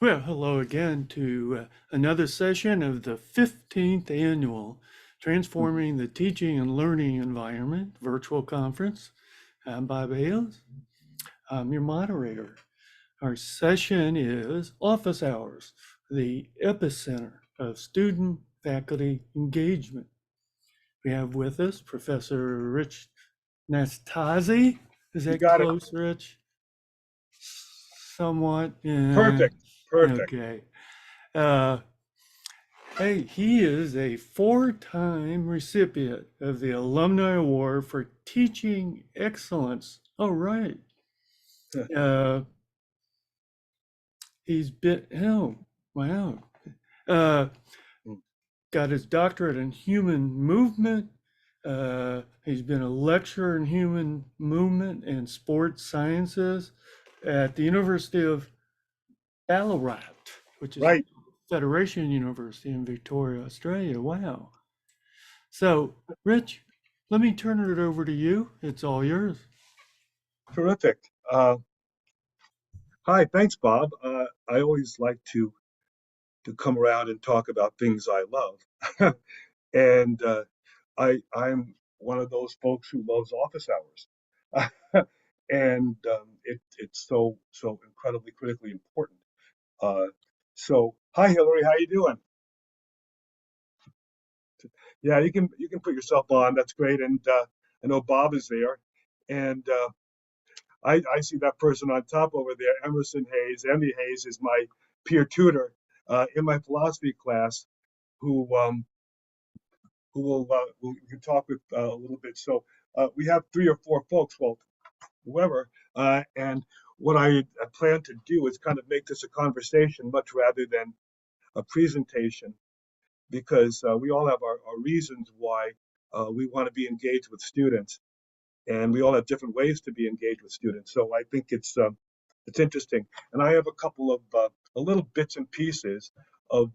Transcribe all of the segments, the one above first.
Well, hello again to another session of the 15th annual Mhm. Transforming the Teaching and Learning Environment virtual conference. I'm Bob Ailes. I'm your moderator. Our session is Office Hours, the epicenter of student faculty engagement. We have with us Professor Rich Nastasi. Is You that got it. close, Rich? Somewhat. Yeah. Perfect. Perfect. Okay. Uh, Hey, he is a four-time recipient of the Alumni Award for Teaching Excellence. All right. Uh, he's been, oh, wow. Uh, got his doctorate in human movement. He's been a lecturer in human movement and sports sciences at the University of Ballarat, which is a Right. Federation University in Victoria, Australia. Wow. So, Rich, let me turn it over to you. It's all yours. Terrific. Hi. Thanks, Bob. I always like to come around and talk about things I love, and I'm one of those folks who loves office hours, and it's so incredibly critically important. Uh, hi Hillary, how you doing? Yeah, you can put yourself on. That's great, and I know Bob is there, and I see that person on top over there, Emerson Hayes. Emmy Hayes is my peer tutor in my philosophy class, who who we can talk with a little bit. So we have three or four folks, well, whoever, and what I plan to do is kind of make this a conversation much rather than a presentation, because we all have our reasons why we want to be engaged with students, and we all have different ways to be engaged with students. So I think it's interesting, and I have a couple of a little bits and pieces of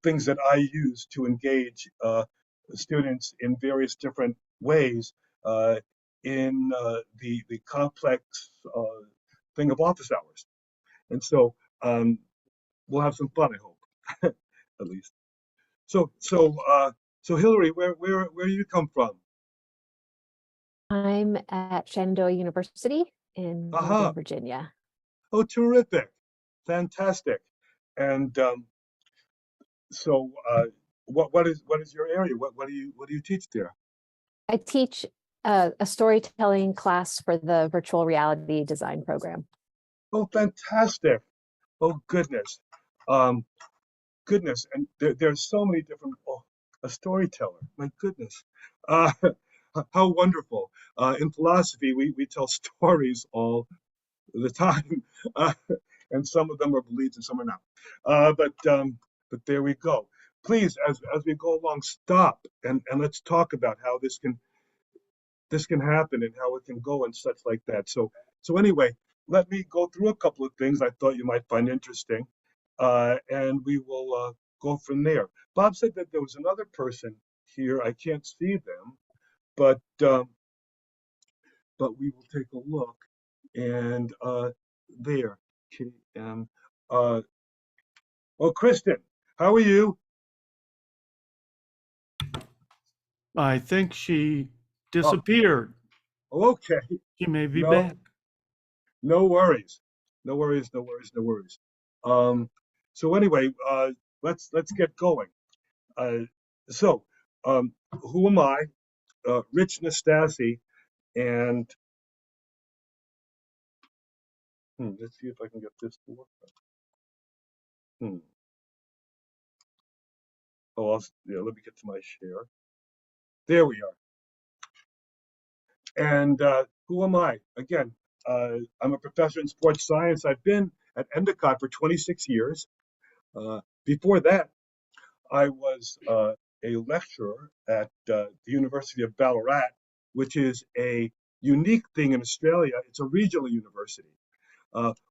things that I use to engage students in various different ways uh, in the complex thing of office hours, and so we'll have some fun, I hope, at least. So so Hillary, where you come from? I'm at Shenandoah University in Aha! Northern Virginia. Oh, terrific, fantastic. And so, what is your area? What do you teach there? I teach a storytelling class for the virtual reality design program. Oh, fantastic. Oh, um, goodness. And there's so many different. Oh, a storyteller. My goodness. Uh, how wonderful. In philosophy, we tell stories all the time, uh, and some of them are believed and some are not. But there we go. Please, as we go along, stop and let's talk about how this can happen and how it can go and such like that. So anyway, let me go through a couple of things I thought you might find interesting, and we will go from there. Bob said that there was another person here. I can't see them, but but we will take a look. And there, KM. Uh, oh, Kristen, how are you? I think she Oh, disappeared. okay. She may be No, back. no worries. No worries. No worries. No worries. Um, so anyway, let's get going. Uh, so, who am I? Rich Nastasi, and let's see if I can get this to work. Hmm. Oh, yeah. Let me get to my share. There we are. And who am I? Again, I'm a professor in sports science. I've been at Endicott for 26 years. Before that, I was a lecturer at the University of Ballarat, which is a unique thing in Australia. It's a regional university.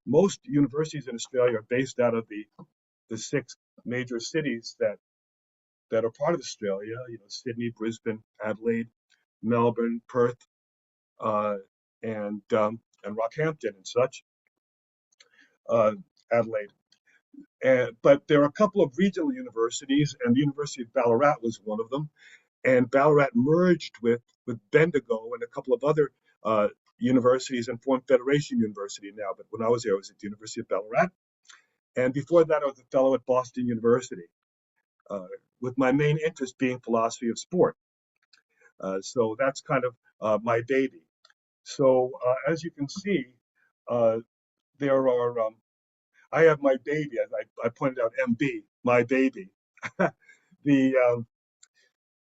Most universities in Australia are based out of the six major cities that are part of Australia. Sydney, Brisbane, Adelaide, Melbourne, Perth, uh, and Rockhampton and such. Uh, Adelaide. But there are a couple of regional universities, and the University of Ballarat was one of them. And Ballarat merged with Bendigo and a couple of other universities and formed Federation University now. But when I was there, I was at the University of Ballarat. And before that, I was a fellow at Boston University, with my main interest being philosophy of sport. So that's kind of my baby. So as you can see, there are, I have my baby, as I pointed out, MB, my baby. the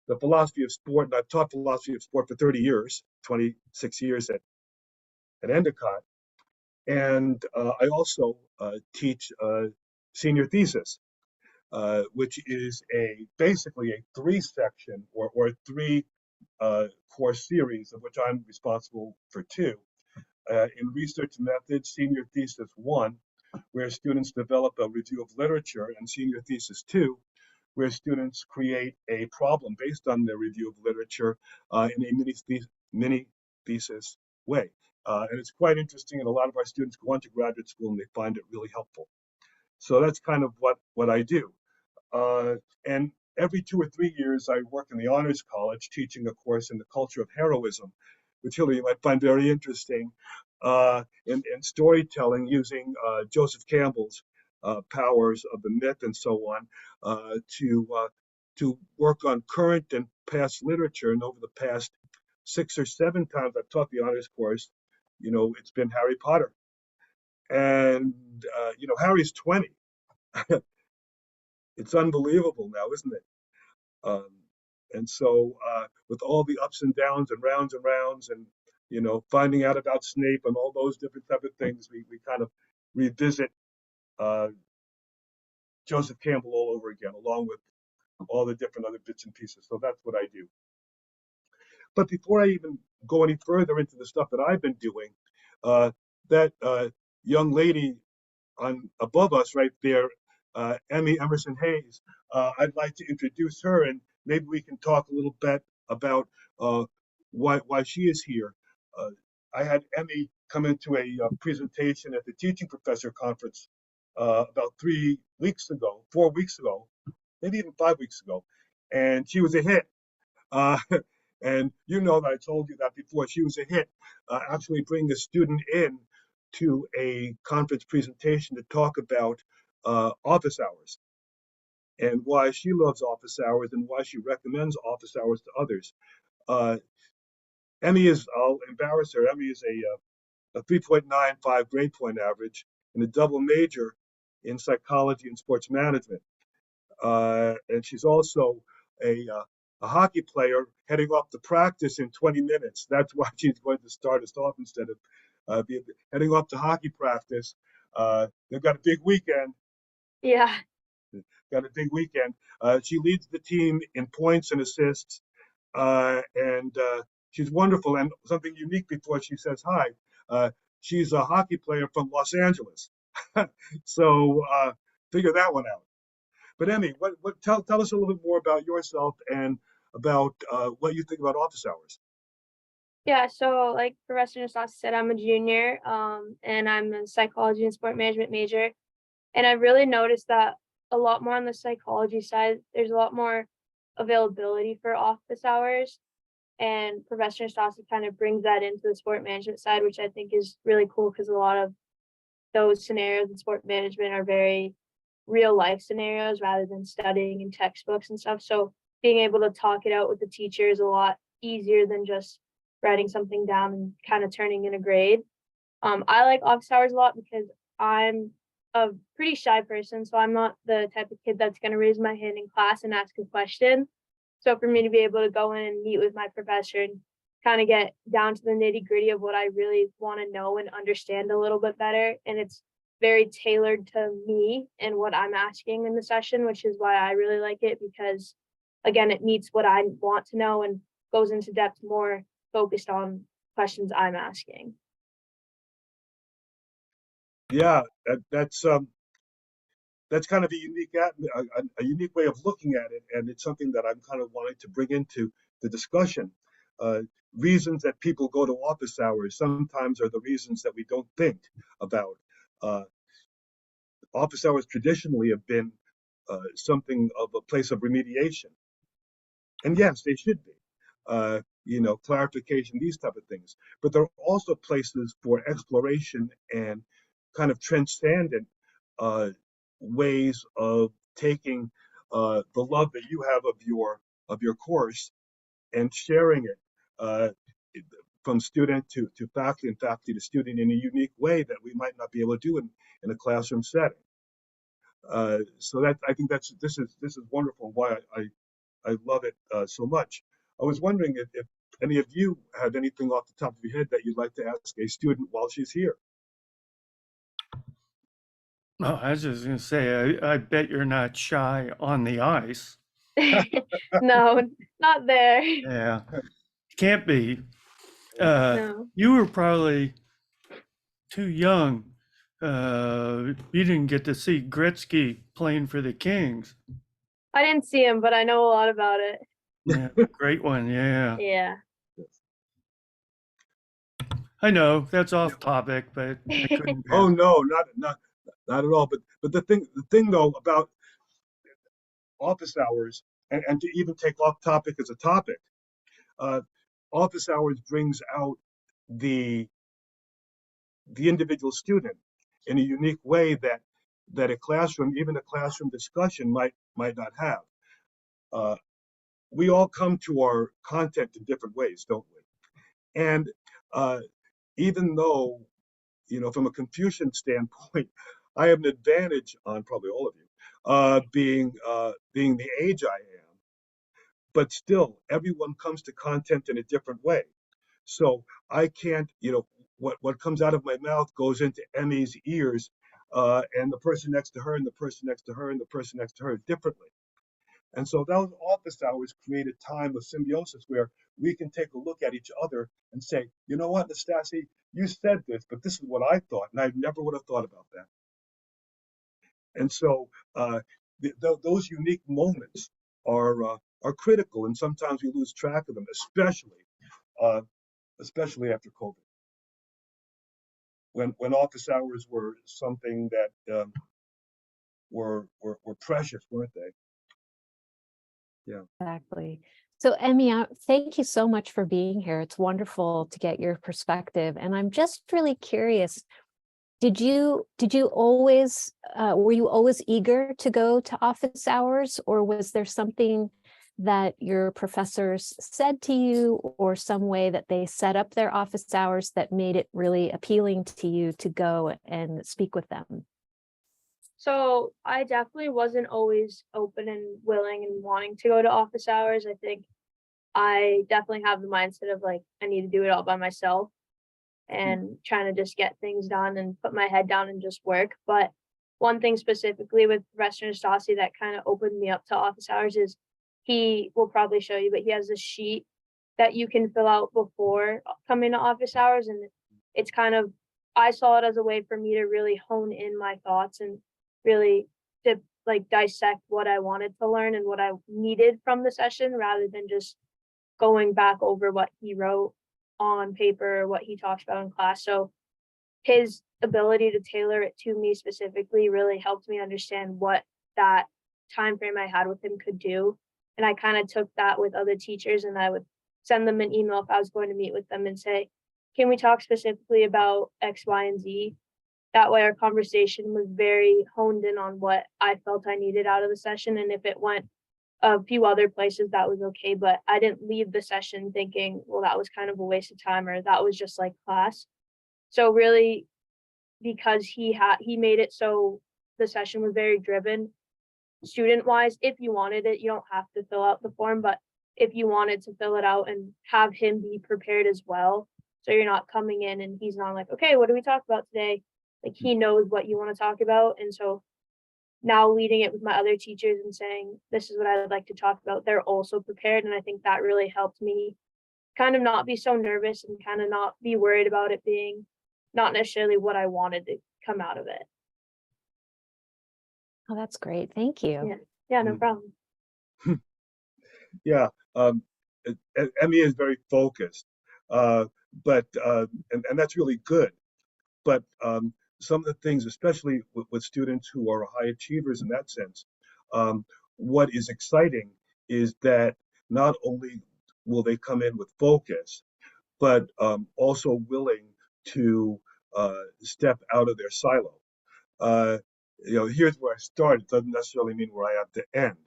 the philosophy of sport, and I've taught philosophy of sport for 30 years, 26 years at Endicott. And I also teach senior thesis, which is basically a three-section or three course series, of which I'm responsible for two. In research methods, senior thesis 1, where students develop a review of literature, and senior thesis 2, where students create a problem based on their review of literature in a mini thesis way. And it's quite interesting, and a lot of our students go on to graduate school and they find it really helpful. So that's kind of what I do. And every 2 or 3 years, I work in the Honors College teaching a course in the culture of heroism, which Hilary might find very interesting, in storytelling using Joseph Campbell's powers of the myth and so on, to work on current and past literature. And over the past 6 or 7 times I've taught the honors course, it's been Harry Potter. And, Harry's 20. It's unbelievable now, isn't it? Um, and so with all the ups and downs and rounds and, finding out about Snape and all those different type of things, we kind of revisit Joseph Campbell all over again, along with all the different other bits and pieces. So that's what I do. But before I even go any further into the stuff that I've been doing, that young lady above us right there, Emmy Emerson Hayes, I'd like to introduce her, and maybe we can talk a little bit about why she is here. I had Emmy come into a presentation at the Teaching Professor Conference about 3 weeks ago, 4 weeks ago, maybe even 5 weeks ago, and she was a hit. Uh, and that I told you that before. She was a hit, actually bringing a student in to a conference presentation to talk about office hours and why she loves office hours and why she recommends office hours to others. Emmy is, I'll embarrass her, Emmy is a 3.95 grade point average and a double major in psychology and sports management. And she's also a hockey player heading off to practice in 20 minutes. That's why she's going to start us off instead of heading off to hockey practice. They've got a big weekend. Yeah. Got a big weekend. She leads the team in points and assists, and she's wonderful. And something unique before she says hi, she's a hockey player from Los Angeles. So figure that one out. But Emmy, tell us a little bit more about yourself and about what you think about office hours. Yeah, so like Professor Nasas said, I'm a junior, and I'm a psychology and sport management major. And I really noticed that a lot more on the psychology side, there's a lot more availability for office hours. And Professor Nasas kind of brings that into the sport management side, which I think is really cool because a lot of those scenarios in sport management are very real life scenarios rather than studying in textbooks and stuff. So being able to talk it out with the teacher is a lot easier than just writing something down and kind of turning in a grade. I like office hours a lot because I'm a pretty shy person, so I'm not the type of kid that's going to raise my hand in class and ask a question. So for me to be able to go in and meet with my professor and kind of get down to the nitty gritty of what I really want to know and understand a little bit better, and it's very tailored to me and what I'm asking in the session, which is why I really like it because, again, it meets what I want to know and goes into depth more focused on questions I'm asking. Yeah, that's kind of a unique way of looking at it, and it's something that I'm kind of wanting to bring into the discussion. Reasons that people go to office hours sometimes are the reasons that we don't think about. office hours traditionally have been something of a place of remediation. And yes, they should be. Clarification, these type of things. But there are also places for exploration and kind of transcendent uh, ways of taking the love that you have of your course and sharing it uh, from student to faculty and faculty to student in a unique way that we might not be able to do in a classroom setting. So that I think this is wonderful. Why I love it so much. I was wondering if any of you had anything off the top of your head that you'd like to ask a student while she's here. Oh, I was just going to say, I bet you're not shy on the ice. No, not there. Yeah, can't be. No. You were probably too young. You didn't get to see Gretzky playing for the Kings. I didn't see him, but I know a lot about it. Yeah, great one. Yeah, Yeah. I know that's off topic, but I couldn't Oh pass. no, not at all. But the thing though about office hours and to even take off topic as a topic, uh, office hours brings out the the individual student in a unique way that a classroom, even a classroom discussion might not have. Uh, we all come to our content in different ways, don't we? And uh, even though, from a Confucian standpoint, I have an advantage on probably all of you, being the age I am, but still, everyone comes to content in a different way. So I can't, what comes out of my mouth goes into Emmy's ears, and the person next to her, and the person next to her, and the person next to her differently. And so those office hours create a time of symbiosis where we can take a look at each other and say, you know what, Nastasi, you said this, but this is what I thought, and I never would have thought about that. And so those unique moments are critical, and sometimes we lose track of them, uh, especially after COVID, when office hours were something that were precious, weren't they? Yeah. Exactly. So, Emmy, thank you so much for being here. It's wonderful to get your perspective. And I'm just really curious, did you always were you always eager to go to office hours, or was there something that your professors said to you or some way that they set up their office hours that made it really appealing to you to go and speak with them? So I definitely wasn't always open and willing and wanting to go to office hours. I think I definitely have the mindset of like, I need to do it all by myself and trying to just get things done and put my head down and just work. But one thing specifically with Professor Nastasi that kind of opened me up to office hours is he will probably show you, but he has this sheet that you can fill out before coming to office hours. And it's kind of, I saw it as a way for me to really hone in my thoughts and really to like dissect what I wanted to learn and what I needed from the session rather than just going back over what he wrote on paper or what he talked about in class. So his ability to tailor it to me specifically really helped me understand what that time frame I had with him could do. And I kind of took that with other teachers and I would send them an email if I was going to meet with them and say, can we talk specifically about X, Y, and Z? That way our conversation was very honed in on what I felt I needed out of the session. And if it went a few other places, that was okay. But I didn't leave the session thinking, well, that was kind of a waste of time or that was just like class. So really, because he made it so the session was very driven student wise. If you wanted it, you don't have to fill out the form, but if you wanted to fill it out and have him be prepared as well, so you're not coming in and he's not like, okay, what do we talk about today? Like he knows what you want to talk about. And so now leading it with my other teachers and saying, this is what I'd like to talk about, they're also prepared. And I think that really helped me kind of not be so nervous and kind of not be worried about it being not necessarily what I wanted to come out of it. Oh, that's great. Thank you. Yeah. Yeah, no Mm. problem. Yeah. Emmy is very focused, but and that's really good. But some of the things, especially with students who are high achievers in that sense, um, what is exciting is that not only will they come in with focus, but also willing to step out of their silo. Uh, here's where I started. Doesn't necessarily mean where I have to end,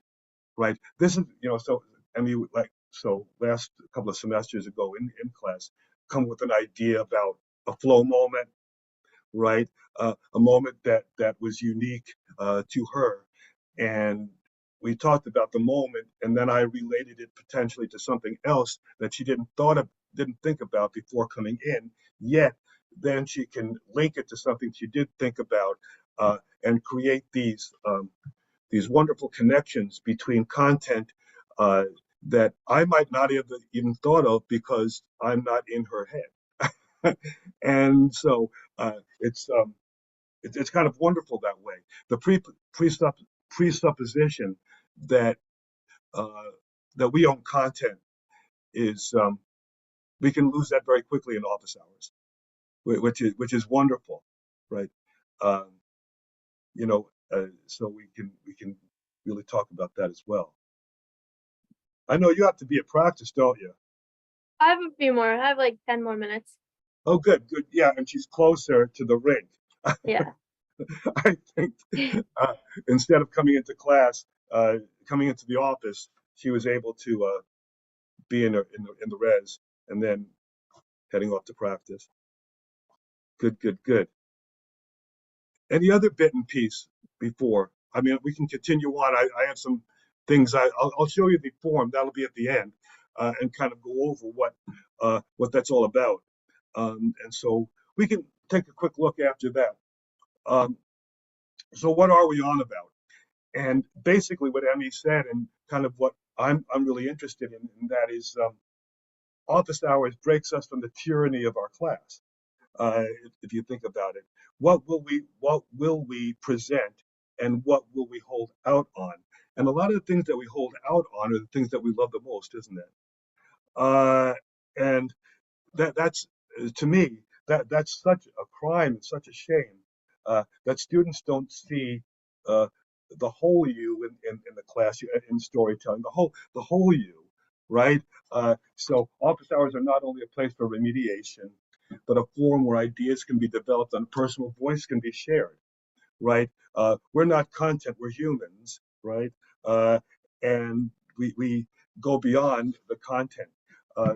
right? This is, so I mean, like, so last couple of semesters ago in class, come with an idea about a flow moment, right? A moment that was unique to her, and we talked about the moment, and then I related it potentially to something else that she didn't think about before coming in. Yet then she can link it to something she did think about, and create these wonderful connections between content uh, that I might not have even thought of because I'm not in her head. And so it's kind of wonderful that way. The presupposition that uh, that we own content is we can lose that very quickly in office hours, which is wonderful, right? Um, so we can really talk about that as well. I know you have to be at practice, don't you? I have a few more. I have like 10 more minutes. Oh, good, good. Yeah, and she's closer to the rink. Yeah. I think uh, instead of coming into class, coming into the office, she was able to be in the res and then heading off to practice. Good, good, good. Any other bit and piece before? I mean, we can continue on. I have some things. I'll show you the form. That'll be at the end, and kind of go over what that's all about. And so we can take a quick look after that. Um, so what are we on about? And basically, what Emmy said, and kind of what I'm really interested in, and that is office hours breaks us from the tyranny of our class. If you think about it, what will we present, and what will we hold out on? And a lot of the things that we hold out on are the things that we love the most, isn't it? And that's to me that's such a crime and such a shame that students don't see uh, the whole you in the class in storytelling, the whole you, right? So office hours are not only a place for remediation, but a forum where ideas can be developed and personal voice can be shared, right? We're not content, we're humans, right? And we go beyond the content. Uh,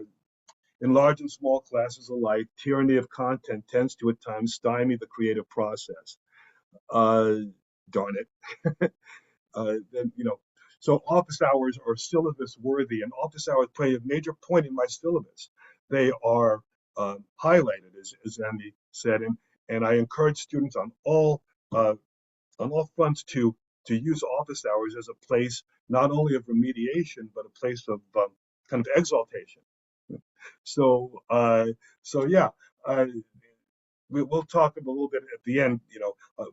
in large and small classes alike, tyranny of content tends to at times stymie the creative process. Uh, Darn it. Then, so office hours are syllabus worthy, and office hours play a major point in my syllabus. They are highlighted, as Andy said, and I encourage students uh, on all fronts to use office hours as a place not only of remediation but a place of kind of exaltation. So, yeah, uh, we'll talk a little bit at the end,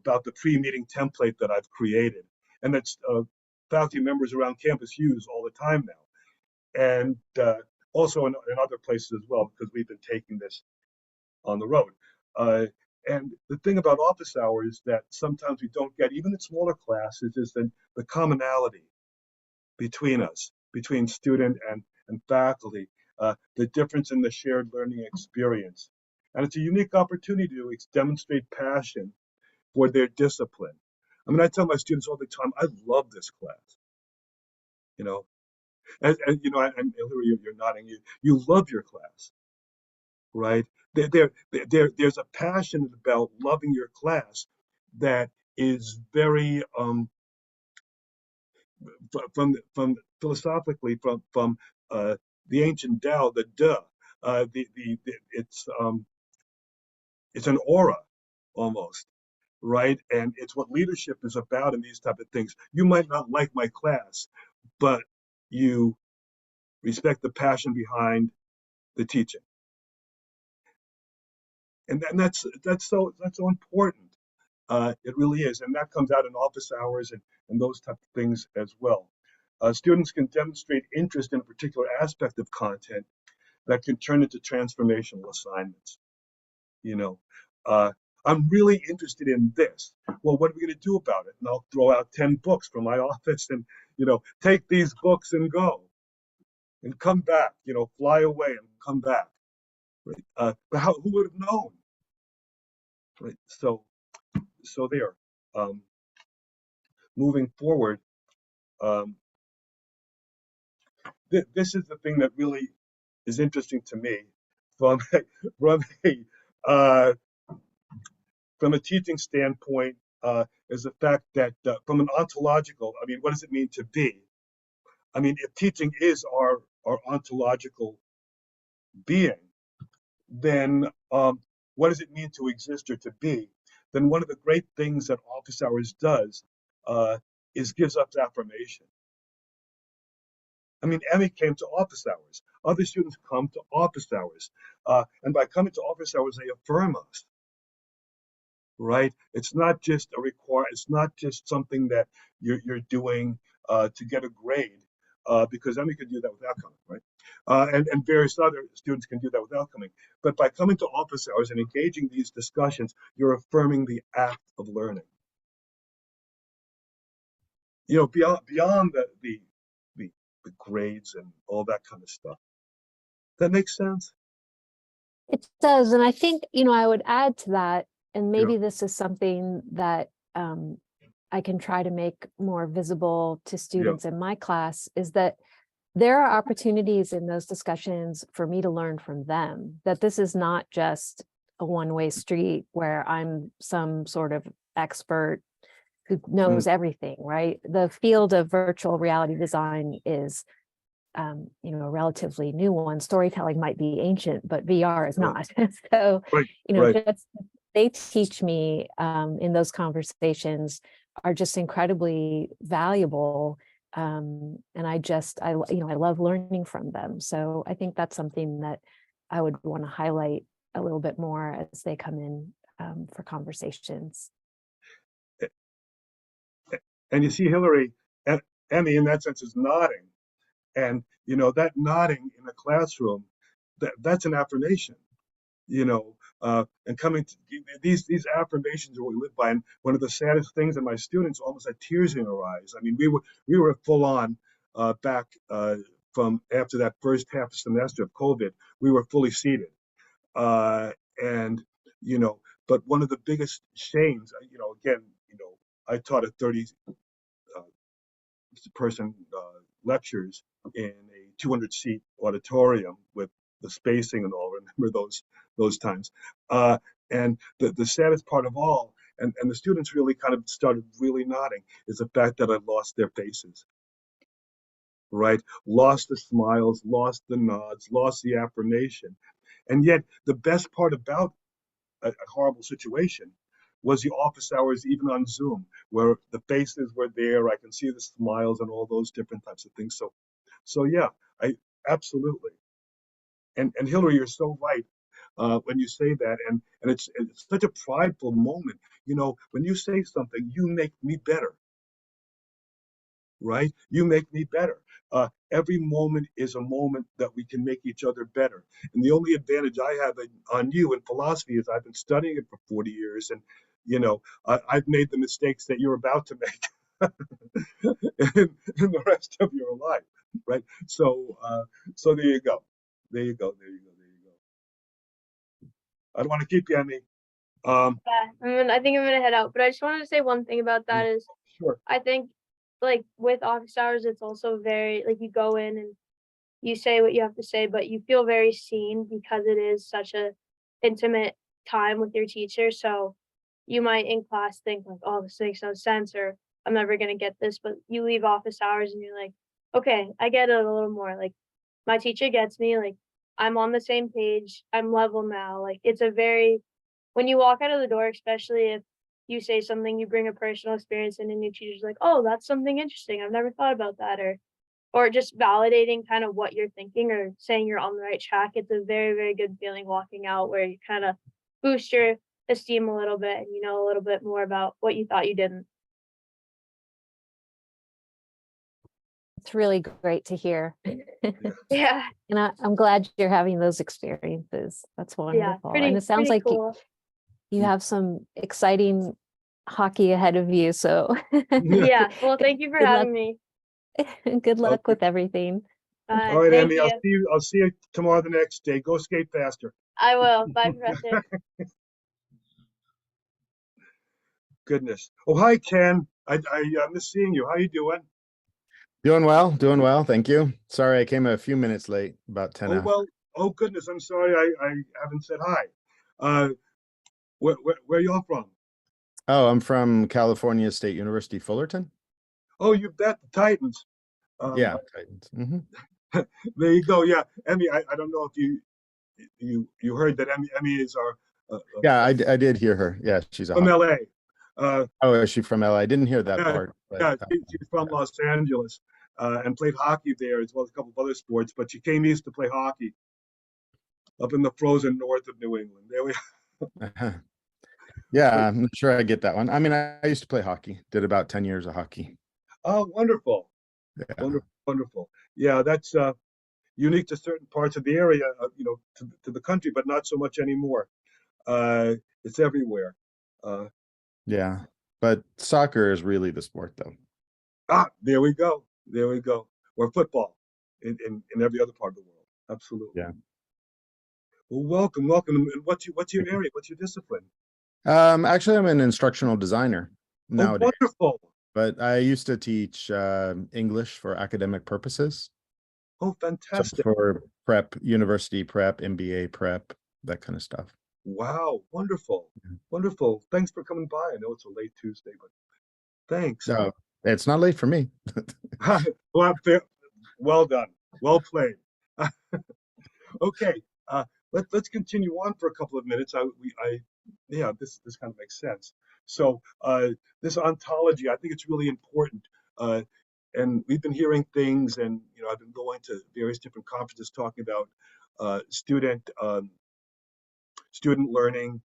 about the pre-meeting template that I've created, and that's faculty members around campus use all the time now, and also in other places as well, because we've been taking this on the road. Uh, and the thing about office hours that sometimes we don't get, even in smaller classes, is the commonality between us, between student and faculty, the difference in the shared learning experience. And it's a unique opportunity to demonstrate passion for their discipline. I mean, I tell my students all the time, I love this class, you know, and Hillary, you're nodding, you love your class, right? There's a passion about loving your class that is very from philosophically from uh, the ancient Tao, the De, it's an aura almost, right? And it's what leadership is about in these type of things. You might not like my class, but you respect the passion behind the teaching, and that's so important. It really is, and that comes out in office hours and those type of things as well. Students can demonstrate interest in a particular aspect of content that can turn into transformational assignments. You know, uh, I'm really interested in this. Well, what are we going to do about it? And I'll throw out 10 books from my office and, take these books and go and come back, fly away and come back. Right? But who would have known? Right. So there. Moving forward, um, this is the thing that really is interesting to me from from uh, from a teaching standpoint, is the fact that from an ontological, I mean, what does it mean to be? I mean, if teaching is our ontological being, then what does it mean to exist or to be? Then one of the great things that office hours does is gives us affirmation. I mean, Emmy came to office hours. Other students come to office hours. And by coming to office hours, they affirm us, right? It's not just it's not just something that you're doing to get a grade, because Emmy could do that without coming, right? And various other students can do that without coming. But by coming to office hours and engaging these discussions, you're affirming the act of learning. Beyond the grades and all that kind of stuff. That makes sense? It does. And I think, I would add to that, and Yeah. maybe this is something that I can try to make more visible to students in my class, is that there are opportunities in those discussions for me to learn from them, that this is not just a one-way street where I'm some sort of expert who knows everything, right? The field of virtual reality design is a relatively new one. Storytelling might be ancient, but VR is not. So, Right. they teach me in those conversations are just incredibly valuable. And I love learning from them. So I think that's something that I would want to highlight a little bit more as they come in for conversations. And you see Hillary, Emmy in that sense is nodding. And, that nodding in a classroom, that's an affirmation, and coming to these affirmations are what we live by. And one of the saddest things, and my students almost had tears in their eyes. I mean, we were full on back from after that first half semester of COVID, we were fully seated. And, but one of the biggest shames, again, I taught a 30 person lectures in a 200 seat auditorium with the spacing and all. Remember those times. And the saddest part of all, and the students really kind of started really nodding, is the fact that I lost their faces. Right? Lost the smiles, lost the nods, lost the affirmation. And yet the best part about a horrible situation was the office hours, even on Zoom, where the faces were there. I can see the smiles and all those different types of things. So yeah, I absolutely. And Hillary, you're so right when you say that, and it's such a prideful moment. When you say something, you make me better. Right? You make me better. Every moment is a moment that we can make each other better. And the only advantage I have on you in philosophy is I've been studying it for 40 years, and I've made the mistakes that you're about to make in the rest of your life, right? So there you go. There you go. I don't want to keep you, Emmy. Yeah, I think I'm gonna head out, but I just wanted to say one thing about that is Sure. I think like with office hours, it's also very like you go in and you say what you have to say, but you feel very seen because it is such a intimate time with your teacher. So you might in class think like, oh, this makes no sense, or I'm never gonna get this, but you leave office hours and you're like, okay, I get it a little more. Like my teacher gets me, like I'm on the same page, I'm level now. Like it's a very when you walk out of the door, especially if you say something, you bring a personal experience in and your teacher's like, oh, that's something interesting. I've never thought about that. Or just validating kind of what you're thinking or saying you're on the right track. It's a very, very good feeling walking out where you kind of boost your esteem a little bit and you know a little bit more about what you thought you didn't. It's really great to hear. Yeah. And I'm glad you're having those experiences. That's Yeah. wonderful. And it sounds Pretty like cool. you have some exciting hockey ahead of you. So Yeah. Well, thank you for Good luck. having me. good luck Okay. with everything. All right, Thank Emmy, you. I'll see you tomorrow the next day. Go skate faster. I will. Bye, Professor. Goodness. Oh, hi, Ken. I miss seeing you. How you doing? Doing well, doing well. Thank you. Sorry, I came a few minutes late, about 10 Oh, after. well, oh, goodness. I'm sorry I haven't said hi. Uh, where you all from? Oh, I'm from California State University, Fullerton. Oh, you bet, the Titans. Yeah, Titans. There you go. Yeah, Emmy, I don't know if you heard that Emmy is our Yeah, I did hear her. Yeah, she's a from hockey. LA. Uh, Oh, is she from LA? I didn't hear that yeah, part, but yeah, she's from yeah. Los Angeles and played hockey there as well as a couple of other sports. But she came east to play hockey up in the frozen north of New England. There we. Uh-huh. Yeah, I'm not sure I get that one. I mean, I used to play hockey, did about 10 years of hockey. Oh, wonderful, Yeah. wonderful, wonderful. Yeah, that's unique to certain parts of the area, to the country, but not so much anymore. It's everywhere. Uh, Yeah. But soccer is really the sport, though. there we go. There we go. Or football in every other part of the world. Absolutely. Yeah. Well, welcome, welcome. And what's your area? What's your discipline? Actually, I'm an instructional designer Oh, nowadays, wonderful. but I used to teach English for academic purposes. Oh, So fantastic. for prep, university prep, MBA prep, that kind of stuff. Wow, wonderful. Yeah. Wonderful. Thanks for coming by. I know it's a late Tuesday, but thanks. So it's not late for me. Well, well done. Well played. Okay, let's continue on for a couple of minutes. Yeah, this kind of makes sense. So this ontology, I think it's really important. And we've been hearing things, and I've been going to various different conferences talking about student learning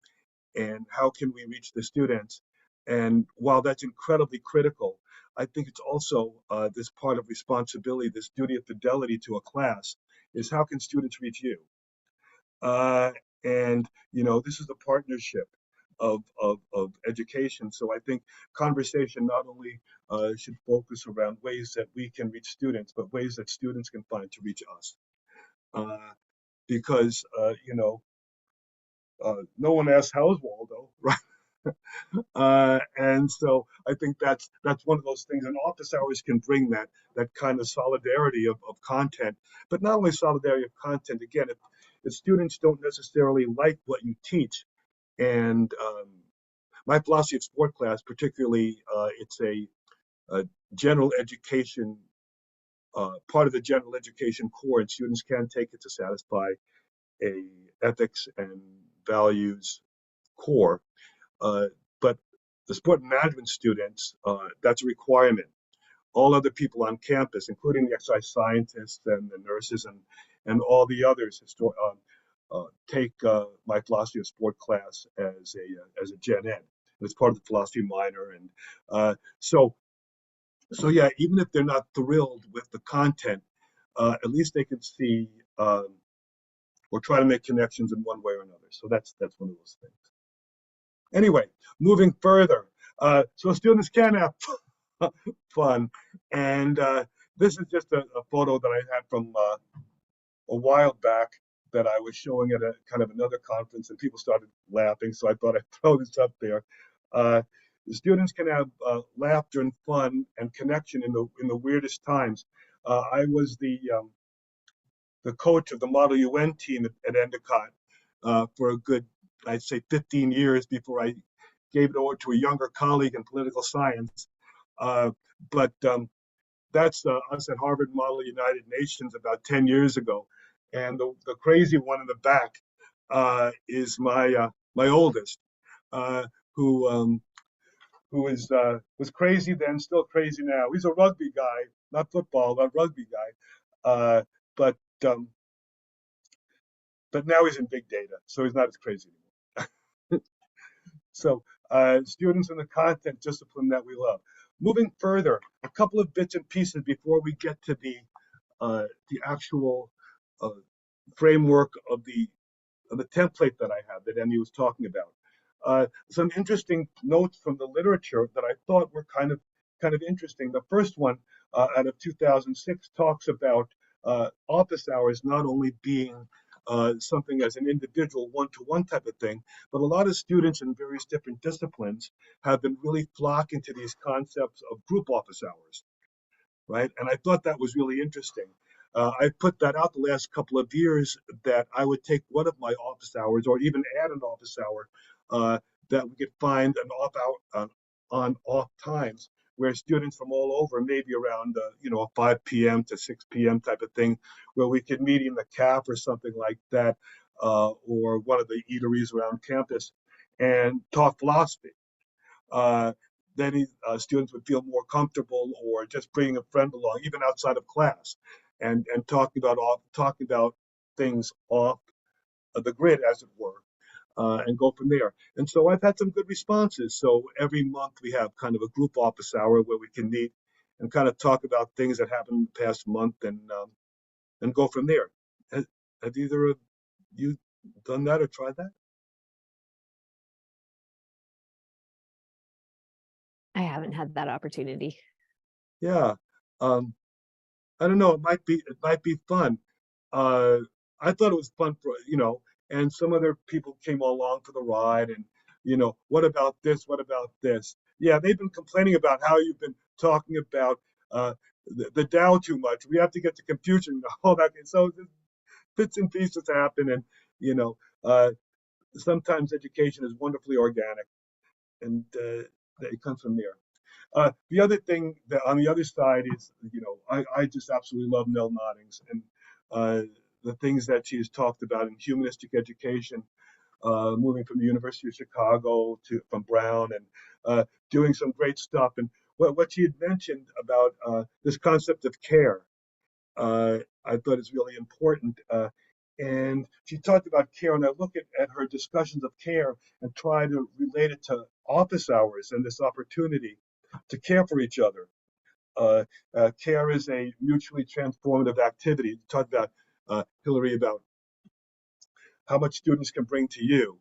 and how can we reach the students. And while that's incredibly critical, I think it's also this part of responsibility, this duty of fidelity to a class, is how can students reach you? Uh, and this is a partnership of education. So I think conversation not only should focus around ways that we can reach students, but ways that students can find to reach us. Because no one asks how's Waldo, right? And so I think that's one of those things, and office hours can bring that kind of solidarity of content, but not only solidarity of content. Again, if students don't necessarily like what you teach, and my philosophy of sport class, particularly, it's a general education part of the general education core, and students can take it to satisfy a ethics and values core. But the sport management students, that's a requirement. All other people on campus, including the exercise scientists and the nurses and all the others, take my philosophy of sport class as a gen ed. It's part of the philosophy minor, and so yeah, even if they're not thrilled with the content, at least they can see or try to make connections in one way or another. So that's one of those things. Anyway, moving further, so students can have fun, and this is just a photo that I had from a while back that I was showing at a kind of another conference, and people started laughing, so I thought I'd throw this up there. The students can have laughter and fun and connection in the weirdest times. I was the coach of the Model UN team at Endicott for a good, I'd say, 15 years before I gave it over to a younger colleague in political science. But that's us at Harvard Model United Nations about 10 years ago. And the crazy one in the back is my oldest, who was crazy then, still crazy now. He's a rugby guy, not football, but rugby guy. But now he's in big data, so he's not as crazy anymore. So students in the content discipline that we love. Moving further, a couple of bits and pieces before we get to the actual framework of the template that I have that Emmy was talking about. some interesting notes from the literature that I thought were kind of interesting. The first one out of 2006 talks about office hours not only being something as an individual one-to-one type of thing, but a lot of students in various different disciplines have been really flocking to these concepts of group office hours, right? And I thought that was really interesting. I put that out the last couple of years that I would take one of my office hours, or even add an office hour, that we could find an on off times where students from all over, maybe around a 5 p.m. to 6 p.m. type of thing, where we could meet in the CAF or something like that, or one of the eateries around campus, and talk philosophy. Then students would feel more comfortable, or just bringing a friend along, even outside of class, and talking about things off of the grid, as it were, and go from there. And so I've had some good responses. So every month we have kind of a group office hour where we can meet and kind of talk about things that happened in the past month, and go from there. Have either of you done that or tried that? I haven't had that opportunity. Yeah. Um, I don't know. It might be fun. Uh, I thought it was fun and some other people came along for the ride, and what about this? What about this? Yeah, they've been complaining about how you've been talking about the Dow too much. We have to get to Confucian and all that. So bits and pieces happen, and you know, uh, sometimes education is wonderfully organic, and it comes from there. The other thing that on the other side is, I just absolutely love Nell Noddings, and the things that she has talked about in humanistic education, moving from the University of Chicago from Brown, and doing some great stuff. And what she had mentioned about this concept of care, I thought is really important. And she talked about care, and I look at her discussions of care and try to relate it to office hours and this opportunity to care for each other. Care is a mutually transformative activity. Talk about Hillary, about how much students can bring to you,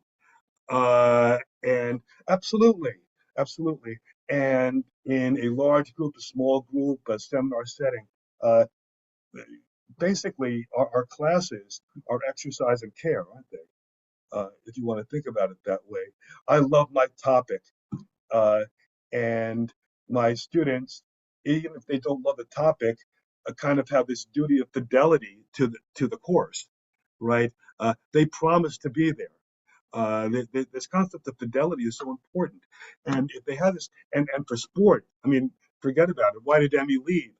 and absolutely, absolutely. And in a large group, a small group, a seminar setting, uh, basically our classes are exercise and care, aren't they? If you want to think about it that way. I love my topic. Uh, and my students, even if they don't love the topic, kind of have this duty of fidelity to the course, right? They promise to be there. This concept of fidelity is so important. And if they have this, and for sport, I mean, forget about it. Why did Emmy leave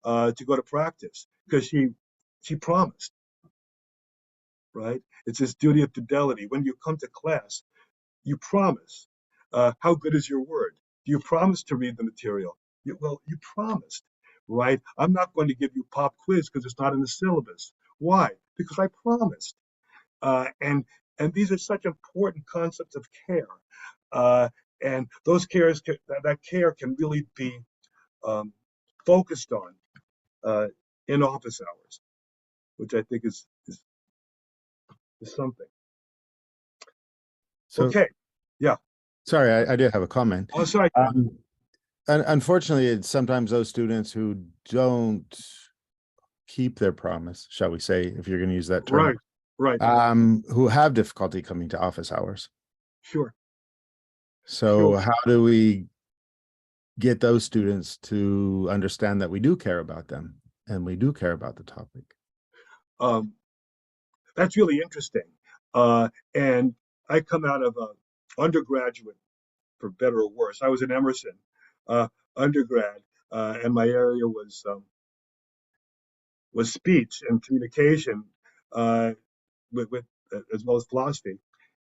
to go to practice? Because she promised, right? It's this duty of fidelity. When you come to class, you promise. How good is your word? Do you promise to read the material? You promised, right? I'm not going to give you pop quiz because it's not in the syllabus. Why? Because I promised. And these are such important concepts of care. Uh, and that care can really be um, focused on in office hours, which I think is something. So, Okay. Yeah. sorry, I did have a comment. Oh, sorry. Unfortunately, it's sometimes those students who don't keep their promise, shall we say, if you're going to use that term, Right. who have difficulty coming to office hours. Sure. So Sure. how do we get those students to understand that we do care about them and we do care about the topic? That's really interesting. And I come out of a undergraduate, for better or worse. I was in Emerson undergrad, and my area was speech and communication, with as well as philosophy.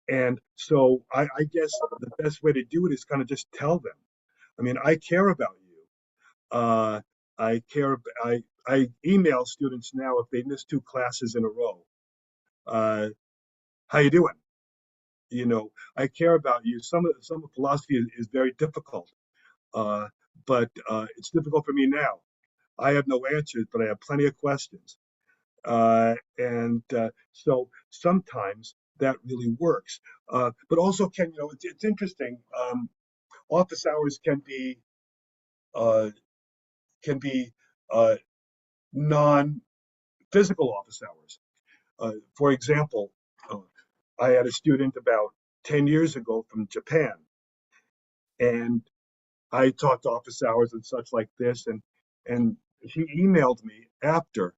And so I guess the best way to do it is kind of just tell them. I mean, I care about you. I care. I email students now if they miss 2 classes in a row. How you doing? I care about you. Some of philosophy is very difficult, uh, but it's difficult for me now. I have no answers, but I have plenty of questions. And so sometimes that really works. But also, Ken, it's interesting. Office hours uh, can be non-physical office hours. For example, I had a student about 10 years ago from Japan, and I taught office hours and such like this, and she emailed me after,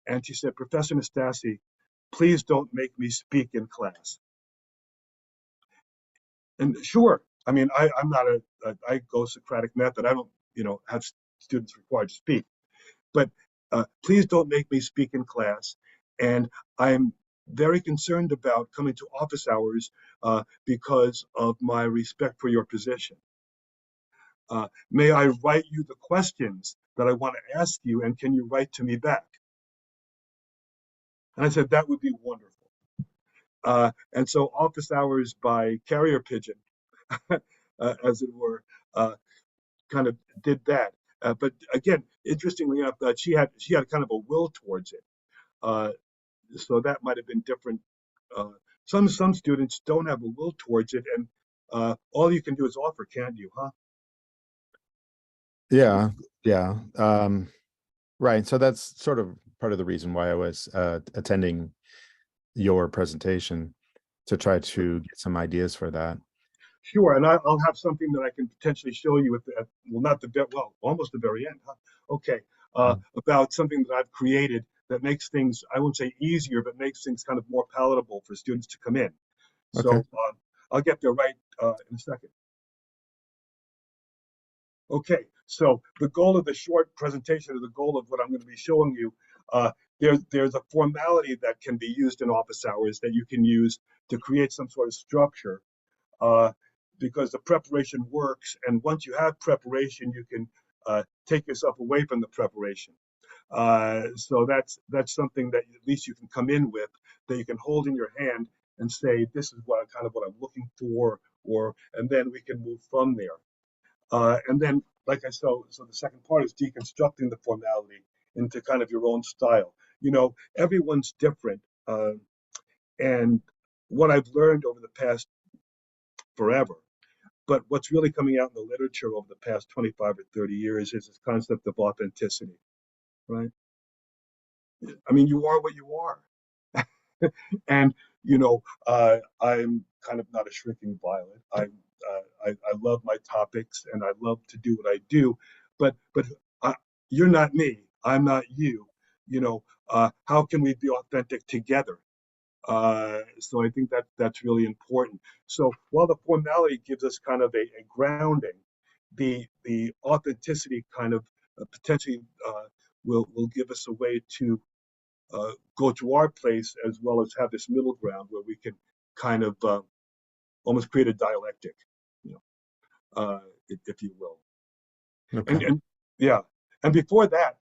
and she said, Professor Nastasi, please don't make me speak in class. And sure, I mean, I'm not I go Socratic method. I don't, have students required to speak, but please don't make me speak in class. And I'm very concerned about coming to office hours because of my respect for your position. May I write you the questions that I want to ask you, and can you write to me back? And I said, that would be wonderful. And so office hours by carrier pigeon, as it were, kind of did that. But again, interestingly enough, she had kind of a will towards it. So that might have been different. Some students don't have a will towards it, and all you can do is offer, can't you, huh? Yeah, yeah. Right. So that's sort of part of the reason why I was attending your presentation, to try to get some ideas for that. Sure, and I'll have something that I can potentially show you well, not almost the very end, huh? Okay, about something that I've created that makes things, I won't say easier, but makes things kind of more palatable for students to come in. So Okay. I'll get there right in a second. Okay, so the goal of the short presentation, or the goal of what I'm going to be showing you, there's a formality that can be used in office hours that you can use to create some sort of structure, because the preparation works, and once you have preparation, you can take yourself away from the preparation. So that's something that at least you can come in with, that you can hold in your hand and say, this is what I'm looking for, and then we can move from there. And then, like I said, so the second part is deconstructing the formality into kind of your own style. Everyone's different. And what I've learned over the past forever, but what's really coming out in the literature over the past 25 or 30 years is this concept of authenticity, right? I mean, you are what you are. And, I'm kind of not a shrinking violet. I love my topics, and I love to do what I do, but you're not me. I'm not you. How can we be authentic together? So I think that's really important. So while the formality gives us kind of a grounding, the authenticity kind of potentially will give us a way to go to our place, as well as have this middle ground where we can kind of almost create a dialectic, you if you will. Okay. And yeah, and before that,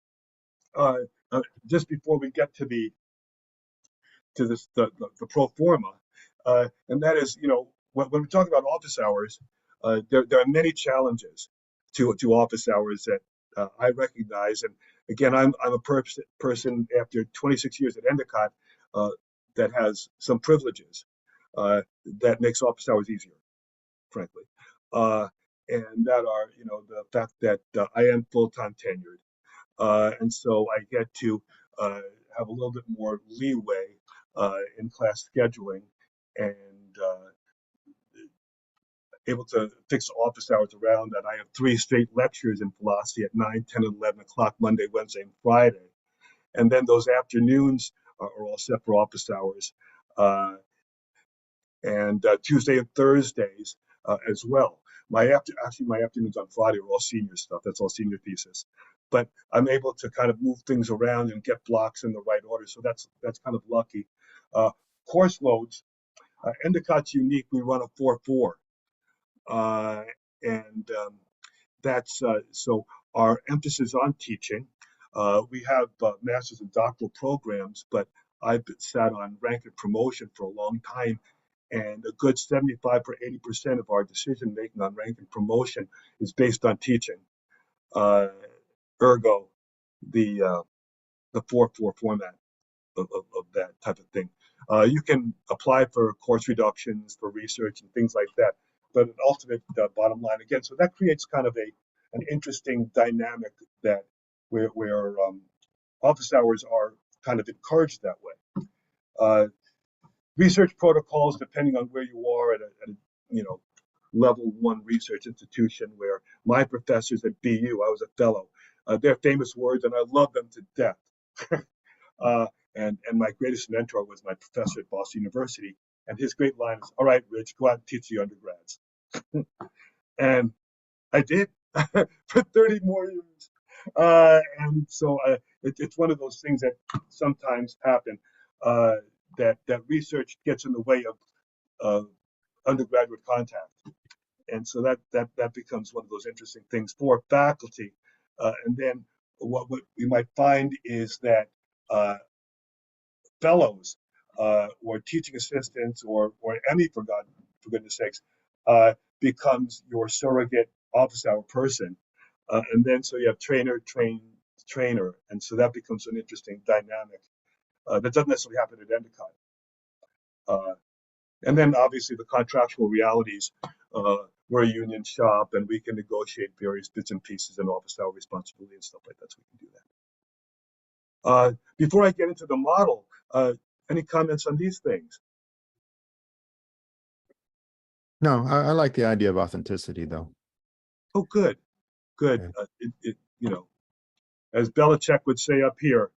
just before we get to the pro forma, and that is, when we talk about office hours, there are many challenges to office hours that I recognize. And again, I'm a person after 26 years at Endicott that has some privileges that makes office hours easier, frankly. And that are, the fact that I am full-time tenured. And so I get to have a little bit more leeway in class scheduling, and able to fix office hours around that. I have 3 straight lectures in philosophy at 9, 10, and 11 o'clock, Monday, Wednesday, and Friday. And then those afternoons are all set for office hours. And Tuesday and Thursdays as well. My afternoons on Friday are all senior stuff. That's all senior thesis. But I'm able to kind of move things around and get blocks in the right order. So that's kind of lucky. Course loads. Endicott's unique. We run a 4-4. And that's so our emphasis on teaching. We have master's and doctoral programs, but I've sat on rank and promotion for a long time, and a good 75 or 80% of our decision making on rank and promotion is based on teaching. Ergo, the 4-4 format of that type of thing. You can apply for course reductions for research and things like that. But an ultimate bottom line again, so that creates kind of an interesting dynamic that where office hours are kind of encouraged that way. Uh, Research protocols, depending on where you are at a you know level one research institution, where my professors at BU, I was a fellow, they're famous words, and I love them to death. uh, and my greatest mentor was my professor at Boston University, and his great line is, "All right, Rich, go out and teach the undergrads." And I did for 30 more years. And so it's one of those things that sometimes happen, that research gets in the way of undergraduate contact. And so that becomes one of those interesting things for faculty. And then what we might find is that fellows or teaching assistants or Emmy, for goodness sakes, becomes your surrogate office hour person. And then so you have trainer. And so that becomes an interesting dynamic that doesn't necessarily happen at Endicott. And then obviously the contractual realities. We're a union shop and we can negotiate various bits and pieces and office hour responsibility and stuff like that. So we can do that. Before I get into the model, any comments on these things? No, I like the idea of authenticity, though. Oh, good. Yeah. As Belichick would say up here,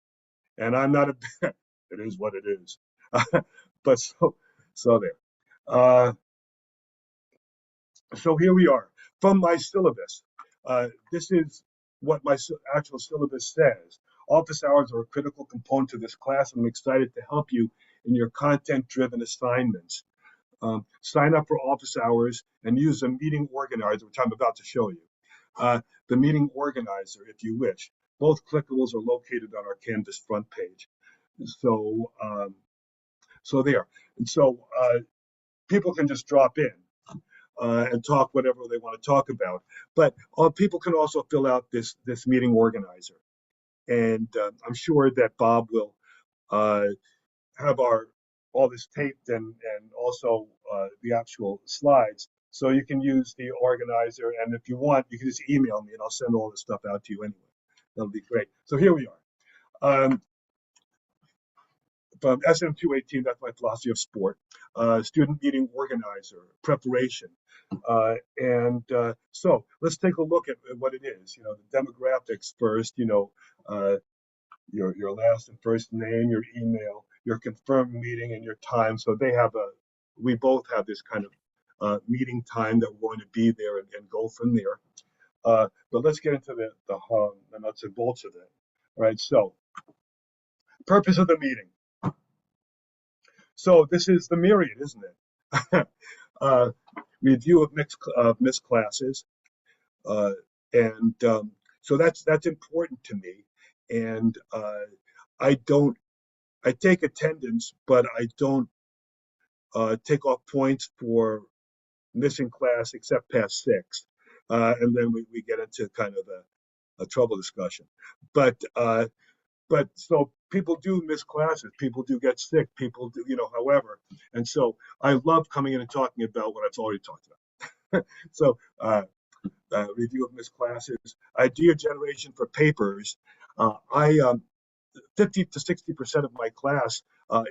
and I'm not it is what it is. But so there. So here we are from my syllabus. This is what my actual syllabus says. Office hours are a critical component of this class, and I'm excited to help you in your content-driven assignments. Sign up for office hours and use the meeting organizer, which I'm about to show you. The meeting organizer, if you wish. Both clickables are located on our Canvas front page. So, so there. And so people can just drop in and talk whatever they want to talk about. But people can also fill out this meeting organizer. And I'm sure that Bob will have all this taped and also the actual slides. So you can use the organizer, and if you want, you can just email me and I'll send all this stuff out to you anyway. That'll be great. So here we are. From SM218, that's my philosophy of sport. Student meeting organizer, preparation. So let's take a look at what it is. The demographics first, your last and first name, your email, your confirmed meeting, and your time. So we both have this kind of meeting time that we're going to be there and go from there. But let's get into the nuts and bolts of it. All right, so purpose of the meeting. So this is the myriad, isn't it? Review of missed classes. So that's important to me. And I take attendance, but I don't take off points for missing class except past 6. And then we get into kind of a trouble discussion. But so people do miss classes, people do get sick, people do, however. And so I love coming in and talking about what I've already talked about. So review of missed classes, idea generation for papers. 50 to 60% of my class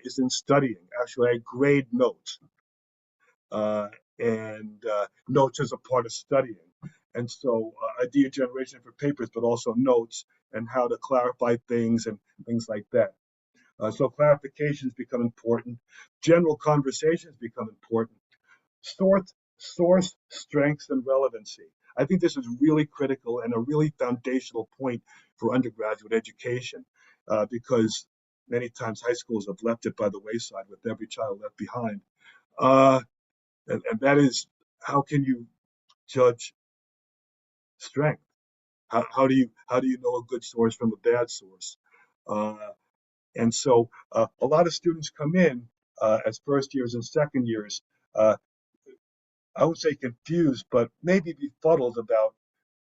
is in studying. Actually, I grade notes. And notes as a part of studying. And so idea generation for papers, but also notes and how to clarify things and things like that. So clarifications become important. General conversations become important. Source, strengths, and relevancy. I think this is really critical and a really foundational point for undergraduate education because many times high schools have left it by the wayside with every child left behind. And that is, how can you judge strength? How do you know a good source from a bad source? And so a lot of students come in as first years and second years, I would say confused, but maybe befuddled about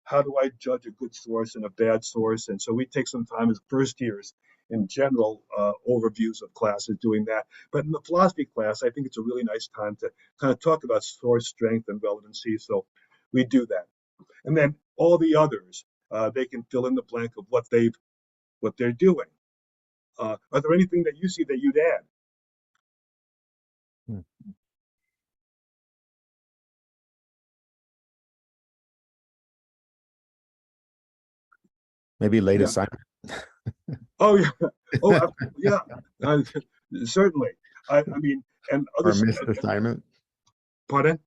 how do I judge a good source and a bad source. And so we take some time as first years in general overviews of classes doing that. But in the philosophy class, I think it's a really nice time to kind of talk about source strength and relevancy. So we do that. And then all the others, they can fill in the blank of what they're doing. Are there anything that you see that you'd add? Hmm. Maybe late Yeah. assignment. Oh yeah. Oh yeah. Uh, Certainly. I mean, and Or others. missed assignment. Pardon?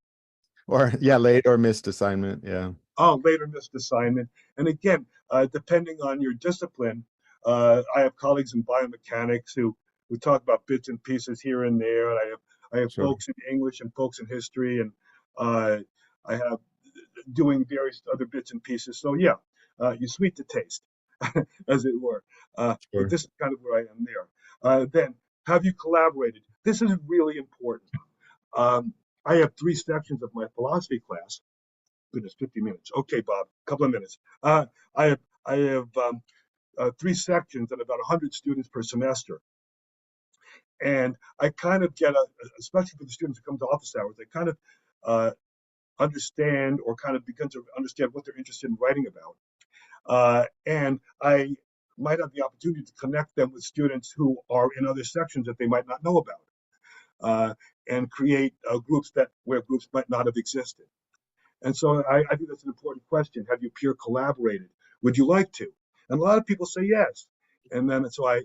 Or yeah, late or missed assignment. Yeah. Oh, later missed assignment. And again, depending on your discipline, I have colleagues in biomechanics who talk about bits and pieces here and there. And I have Sure. folks in English and folks in history, and I have doing various other bits and pieces. So yeah, you sweet the taste, as it were. But Sure. this is kind of where I am there. Then, have you collaborated? This is really important. I have 3 sections of my philosophy class. Goodness, 50 minutes. Okay, Bob, a couple of minutes. I have 3 sections and about 100 students per semester. And I kind of get especially for the students who come to office hours, I kind of understand or kind of begin to understand what they're interested in writing about. And I might have the opportunity to connect them with students who are in other sections that they might not know about, and create groups where groups might not have existed. And so I think that's an important question. Have you peer collaborated? Would you like to? And a lot of people say yes. And then so I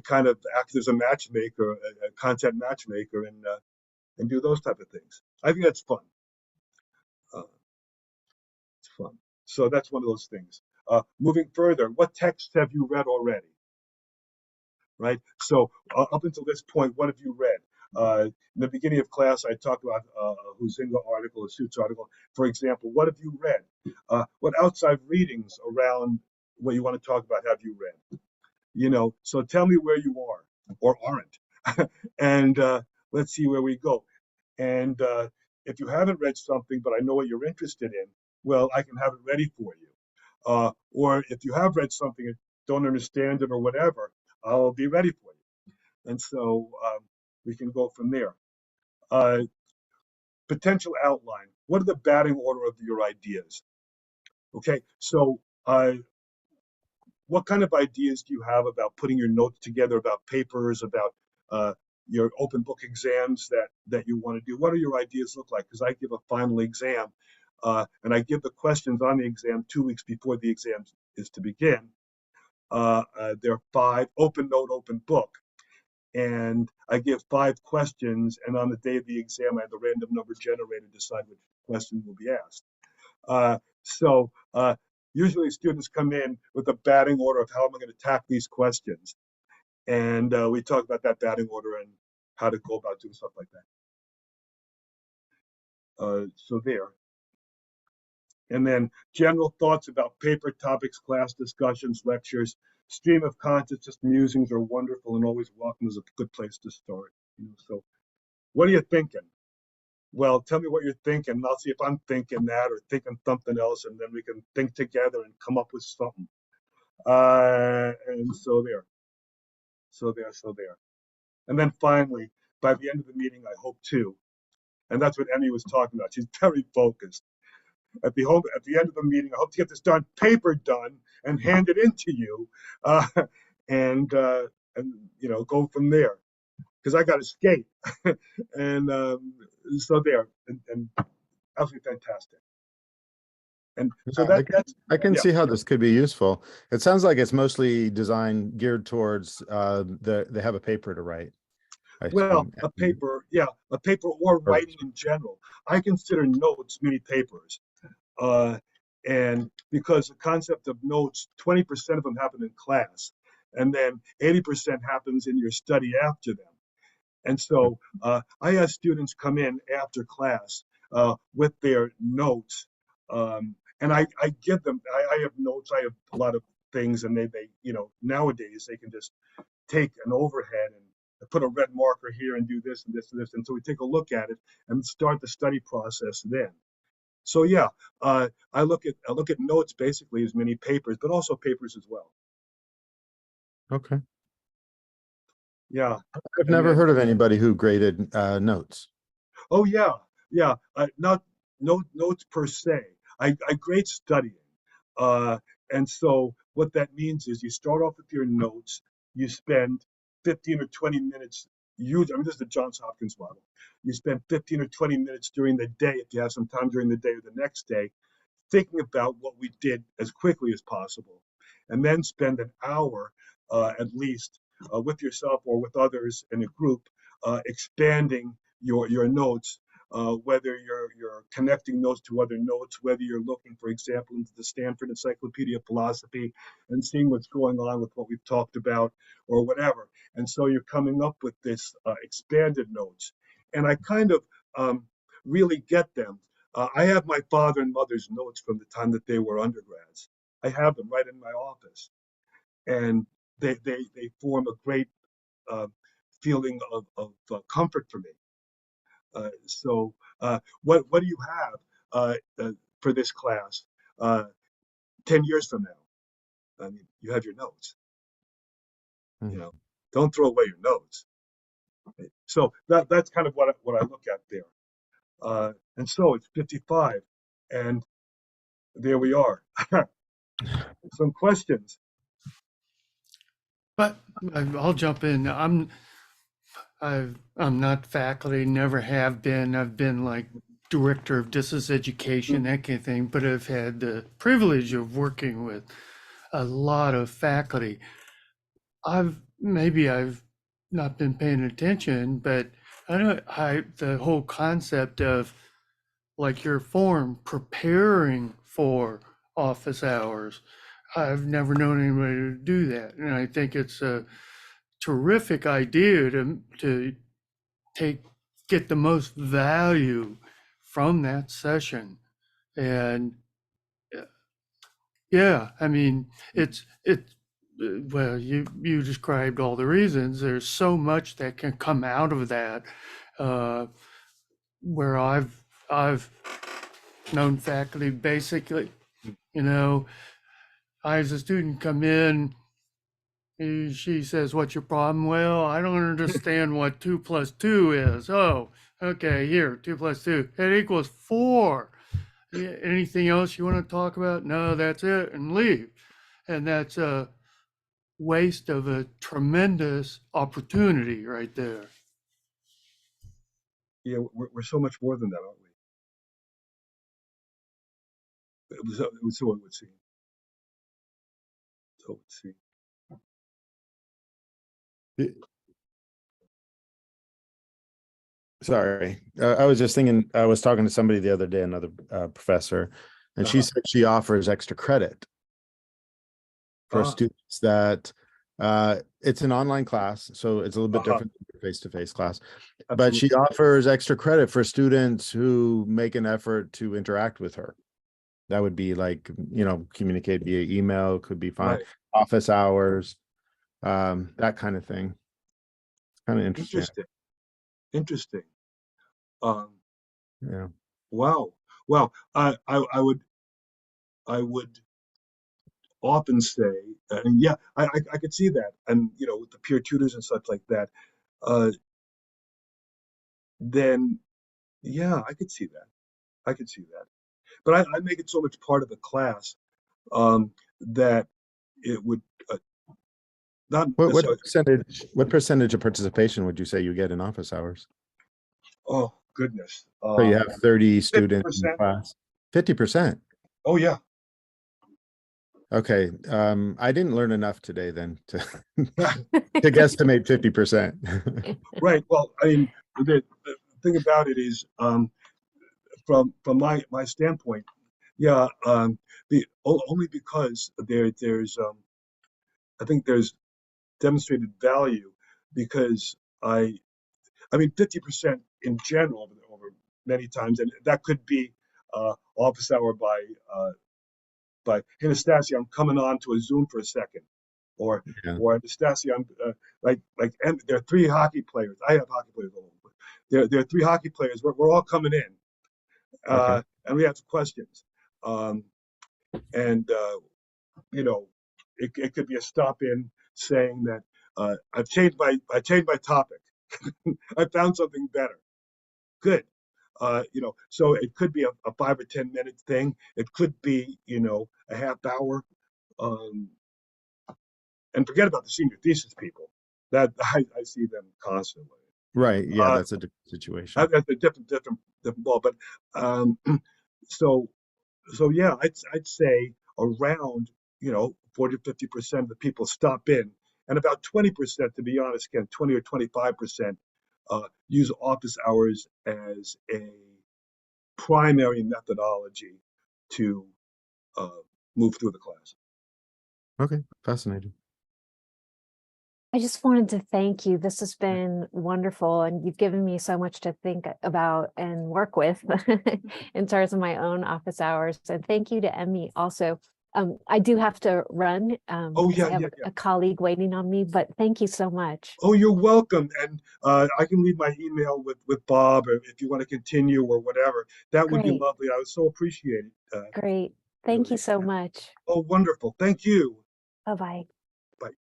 kind of act as a matchmaker, a content matchmaker, and do those type of things. I think that's fun. It's fun. So that's one of those things. Moving further, what texts have you read already? Right. So up until this point, what have you read? In the beginning of class, I talked about a Huizinga article, a Suits article. For example, what have you read? What outside readings around what you want to talk about have you read? So tell me where you are or aren't, and let's see where we go. And if you haven't read something, but I know what you're interested in, well, I can have it ready for you. Or if you have read something and don't understand it or whatever, I'll be ready for you. And so we can go from there. Potential outline. What are the batting order of your ideas? Okay, so what kind of ideas do you have about putting your notes together, about papers, about your open book exams that you want to do? What do your ideas look like? Because I give a final exam, and I give the questions on the exam 2 weeks before the exam is to begin. There are 5 open note, open book. And I give 5 questions, and on the day of the exam, I have the random number generator decide which question will be asked. So usually students come in with a batting order of how am I going to tackle these questions. And we talk about that batting order and how to go about doing stuff like that. So there. And then general thoughts about paper topics, class discussions, lectures. Stream of consciousness musings are wonderful and always welcome is a good place to start. So what are you thinking? Well, tell me what you're thinking, and I'll see if I'm thinking that or thinking something else, and then we can think together and come up with something. And so there. And then finally, by the end of the meeting, I hope too, and that's what Emmy was talking about. She's very focused. At the end of the meeting, I hope to get this paper done and hand it in to you, and go from there. Because I got to skate, and so there, and absolutely fantastic. And so I can yeah. see how this could be useful. It sounds like it's mostly designed geared towards they have a paper to write. Well, a paper or writing in general. I consider notes mini papers. And because the concept of notes, 20% of them happen in class, and then 80% happens in your study after them. And so I have students come in after class with their notes, and I give them. I have notes. I have a lot of things, and they nowadays they can just take an overhead and put a red marker here and do this and this and this. And so we take a look at it and start the study process then. So yeah, I look at notes basically as mini papers, but also papers as well. Okay. Yeah. I've And never then, heard of anybody who graded notes. oh yeah, yeah. Not notes per se. I grade studying. Uh, and so what that means is you start off with your notes. You spend 15 or 20 minutes. I mean, this is the Johns Hopkins model. You spend 15 or 20 minutes during the day, if you have some time during the day or the next day, thinking about what we did as quickly as possible, and then spend an hour at least with yourself or with others in a group, expanding your notes, whether you're connecting notes to other notes, whether you're looking, for example, into the Stanford Encyclopedia of Philosophy and seeing what's going on with what we've talked about or whatever. And so you're coming up with this expanded notes. And I kind of really get them. I have my father and mother's notes from the time that they were undergrads. I have them right in my office, and they form a great uh, feeling of comfort for me. What do you have for this class 10 years from now? I mean, you have your notes. You know, don't throw away your notes. So that's kind of what I look at there. And so it's 55, and there we are. Some questions. But I'll jump in. I'm not faculty, never have been. I've been like director of distance education, that kind of thing, but I've had the privilege of working with a lot of faculty. Maybe I've not been paying attention, but the whole concept of like your form preparing for office hours. I've never known anybody to do that. And I think it's a terrific idea to take get the most value from that session. And yeah, I mean, it's well, you described all the reasons. There's so much that can come out of that, uh, where I've known faculty basically, you know, I as a student come in, she says, "What's your problem?" "Well, I don't understand what 2 plus 2 is." "Oh, okay, here, 2 plus 2, it equals 4. "Yeah, anything else you want to talk about?" "No, that's it," and leave. And that's a waste of a tremendous opportunity right there. Yeah, we're so much more than that, aren't we? So it would seem. So it would seem. Sorry, I was just thinking. I was talking to somebody the other day, another professor, and she Uh-huh. said she offers extra credit for Ah, students that it's an online class, so it's a little bit uh-huh. different than face-to-face class. But she Absolutely. offers extra credit for students who make an effort to interact with her. That would be like, communicate via email, could be fine, Right. office hours, that kind of thing. Kind of interesting. Interesting. Interesting. Um, Yeah. wow. Well, I would often say, and yeah, I could see that, and with the peer tutors and such like that. Uh, then yeah, I could see that. I could see that. But I make it so much part of the class that it would not What what necessarily. percentage what percentage of participation would you say you get in office hours? Oh goodness. So you have 30 students in the 50%. class. 50%. Oh yeah. Okay. I didn't learn enough today then to to guesstimate 50%. Right. Well, I mean, the thing about it is, from my standpoint, yeah, only because there's I think there's demonstrated value because I mean 50% in general over many times, and that could be office hour by hey Anastasia, I'm coming on to a Zoom for a second, or Yeah. Anastasia, I'm like and there are three hockey players. I have hockey players all over. There are three hockey players. We're all coming in, Okay. and we have questions, and it could be a stop in saying that I changed my topic. I found something better. Good. So it could be a 5 or 10 minute thing. It could be, a half hour. Um, and forget about the senior thesis people. That I see them constantly. Right. Yeah, Uh, that's a different situation. that's a different ball. But so yeah, I'd say around 40 to 50% of the people stop in, and about 20%, to be honest, again 20 or 25%, use office hours as a primary methodology to uh, move through the class. Okay, fascinating. I just wanted to thank you. This has been wonderful, and you've given me so much to think about and work with in terms of my own office hours. And thank you to Emmy also. I do have to run Oh because yeah, I have yeah, yeah. a colleague waiting on me, but thank you so much. Oh, you're welcome. And I can leave my email with Bob, or if you want to continue or whatever. That would be Great, lovely. I would so appreciate it. great. Thank you Really. so much. Oh, wonderful. Thank you. Bye-bye. Bye.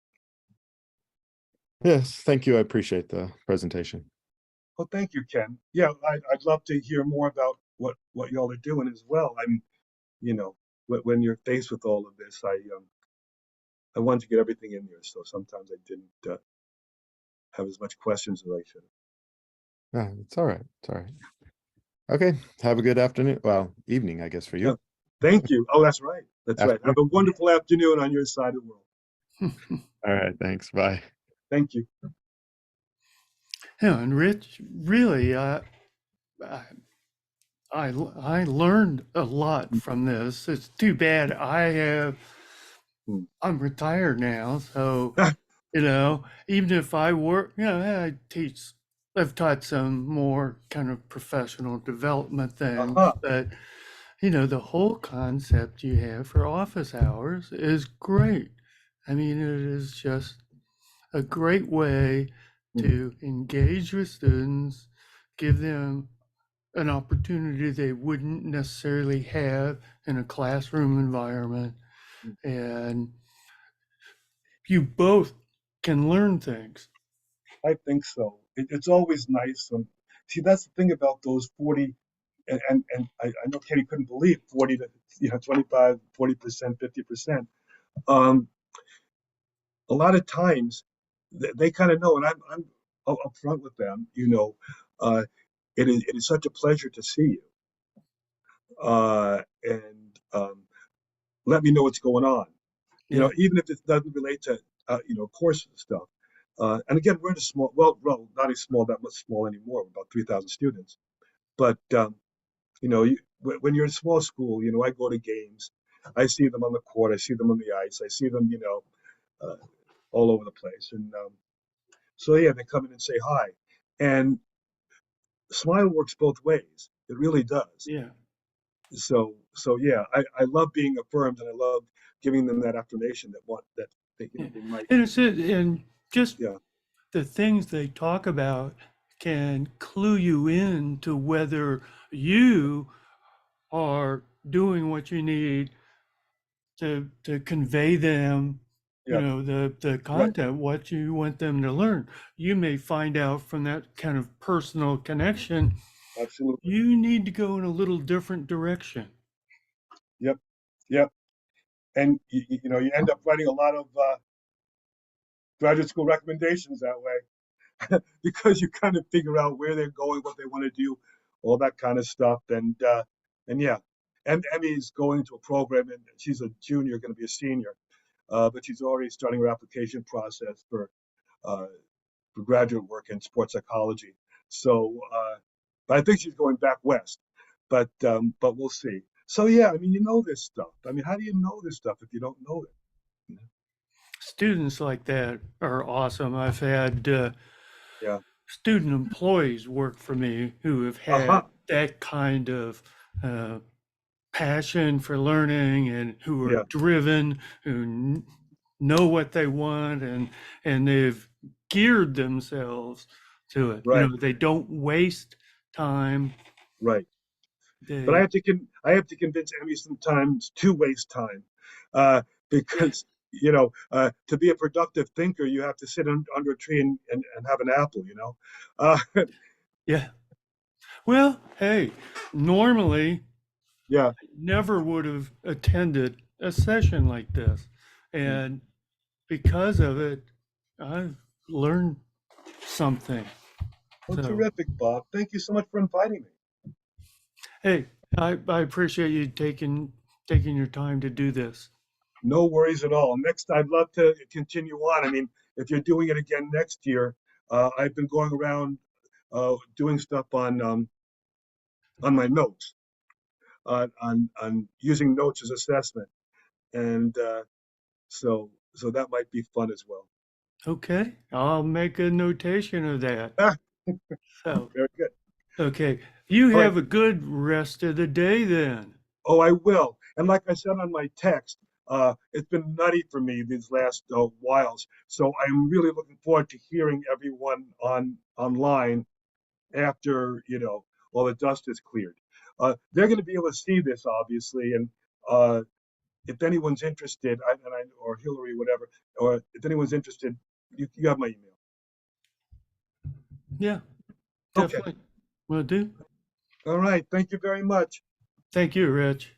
Yes, thank you. I appreciate the presentation. Oh, thank you, Ken. Yeah, I'd love to hear more about what y'all are doing as well. When you're faced with all of this, I wanted to get everything in there, so sometimes I didn't have as much questions as I should have. It's all right. It's all right. Okay. Have a good afternoon. Well, evening, I guess, for Yeah. you. Thank you. Oh, that's right. That's right. Have Afternoon. a wonderful afternoon on your side of the world. All right. Thanks. Bye. Thank you. Yeah, and Rich, really, I I learned a lot from this. It's too bad Hmm. I'm retired now, so even if I work, I've taught some more kind of professional development things, Uh-huh. but the whole concept you have for office hours is great. I mean, it is just a great way to engage with students, give them an opportunity they wouldn't necessarily have in a classroom environment. And you both can learn things. I think so. It's always nice. See, that's the thing about those 40, and I know Kenny couldn't believe 40 to 25, 40%, 50%. Um, a lot of times they kind of know, and I'm upfront with them. Uh, it is such a pleasure to see you, and let me know what's going on. Yeah. Even if it doesn't relate to course stuff. And again, we're in a small, well, not as small, that much small anymore, about 3,000 students. But when you're in a small school, I go to games, I see them on the court, I see them on the ice, I see them, uh, all over the place. And so yeah, they come in and say hi, and smile works both ways. It really does. Yeah. So yeah, I love being affirmed, and I love giving them that affirmation that Yeah. they might. And just Yeah. the things they talk about can clue you in to whether you are doing what you need to convey them, Yeah. the Right. content, what you want them to learn. You may find out from that kind of personal connection, Absolutely. you need to go in a little different direction. Yep. Yep. And you end up writing a lot of graduate school recommendations that way because you kind of figure out where they're going, what they want to do, all that kind of stuff. And yeah, Emmy's going to a program, and she's a junior, going to be a senior, but she's already starting her application process uh, for graduate work in sports psychology. So, but I think she's going back west. But we'll see. So yeah, I mean, you know this stuff. I mean, how do you know this stuff if you don't know it? Students like that are awesome. I've had Yeah. student employees work for me who have had Uh-huh. that kind of uh, passion for learning and who are Yeah. driven, who know what they want, and they've geared themselves to it. Right. They don't waste time. Right. But I They have to convince Emmy sometimes to waste time, uh, yeah, because To be a productive thinker, you have to sit under a tree and have an apple, Uh, Yeah. Well, hey, normally yeah. never would have attended a session like this. And because of it, I've learned something. Well, So, terrific, Bob. Thank you so much for inviting me. hey, I appreciate you taking your time to do this. No worries at all. Next, I'd love to continue on. I mean, if you're doing it again next year, I've been going around doing stuff on my notes, on using notes as assessment, and so that might be fun as well. Okay, I'll make a notation of that. Ah, So, very good. okay, you All right. have a good rest of the day then. Oh, I will. And like I said on my text, it's been nutty for me these last whiles. So I'm really looking forward to hearing everyone online after all the dust is cleared. They're going to be able to see this, obviously, and if anyone's interested, or Hillary, whatever, or if anyone's interested, you have my email. Yeah, Okay. definitely. Will do. All right. Thank you very much. Thank you, Rich.